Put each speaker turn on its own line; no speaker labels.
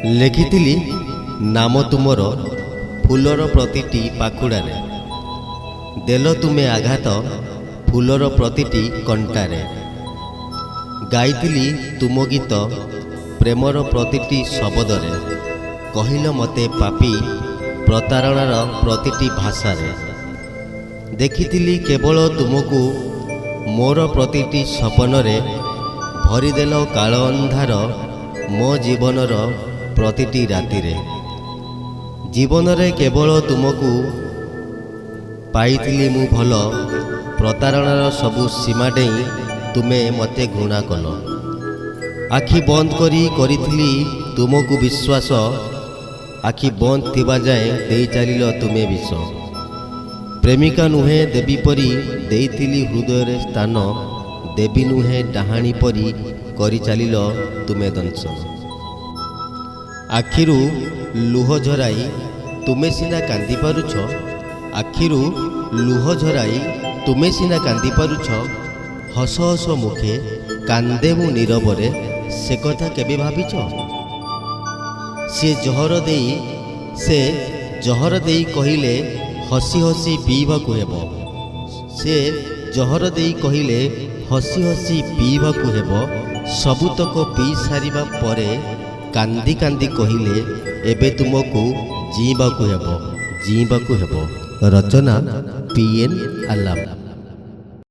ଲେଖିଥିଲି ନାମ ତୁମର ଫୁଲର ପ୍ରତିଟି ପାଖୁଡ଼ାରେ, ଦେଲ ତୁମେ ଆଘାତ ଫୁଲର ପ୍ରତିଟି କଣ୍ଟାରେ। ଗାଇଥିଲି ତୁମ ଗୀତ ପ୍ରେମର ପ୍ରତିଟି ଶବଦରେ, କହିଲ ମୋତେ ପାପୀ ପ୍ରତାରଣାର ପ୍ରତିଟି ଭାଷାରେ। ଦେଖିଥିଲି କେବଳ ତୁମକୁ ମୋର ପ୍ରତିଟି ସପନରେ, ଭରିଦେଲ କାଳ ଅନ୍ଧାର ମୋ ଜୀବନର ପ୍ରତିଟି ରାତିରେ। ଜୀବନରେ କେବଳ ତୁମକୁ ପାଇଥିଲି ମୁଁ ଭଲ, ପ୍ରତାରଣାର ସବୁ ସୀମା ଡେଇଁ ତୁମେ ମୋତେ ଘୃଣା କଲ। ଆଖି ବନ୍ଦ କରି କରିଥିଲି ତୁମକୁ ବିଶ୍ୱାସ, ଆଖି ବନ୍ଦ ଥିବା ଯାଏଁ ଦେଇ ଚାଲିଲ ତୁମେ ବିଷ। ପ୍ରେମିକା ନୁହେଁ ଦେବୀ ପରି ଦେଇଥିଲି ହୃଦୟରେ ସ୍ଥାନ, ଦେବୀ ନୁହେଁ ଡାହାଣୀ ପରି କରି ଚାଲିଲ ତୁମେ ଦଂଶନ। ଆଖିରୁ ଲୁହ ଝରାଇ ତୁମେ ସିନା କାନ୍ଦି ପାରୁଛ, ଆଖିରୁ ଲୁହ ଝରାଇ ତୁମେ ସିନା କାନ୍ଦି ପାରୁଛ, ହସ ହସ ମୁଖେ କାନ୍ଦେ ମୁଁ ନୀରବରେ, ସେ କଥା କେବେ ଭାବିଛ? ସେ ଜହର ଦେଇ କହିଲେ ହସି ହସି ପିଇବାକୁ ହେବ, ସେ ଜହର ଦେଇ କହିଲେ ହସି ହସି ପିଇବାକୁ ହେବ। ସବୁତକ ପିଇ ସାରିବା ପରେ କାନ୍ଦି କାନ୍ଦି କହିଲେ ଏବେ ତୁମକୁ ଜିଇବାକୁ ହେବ। ରଚନା PN ଆଲାମ୍।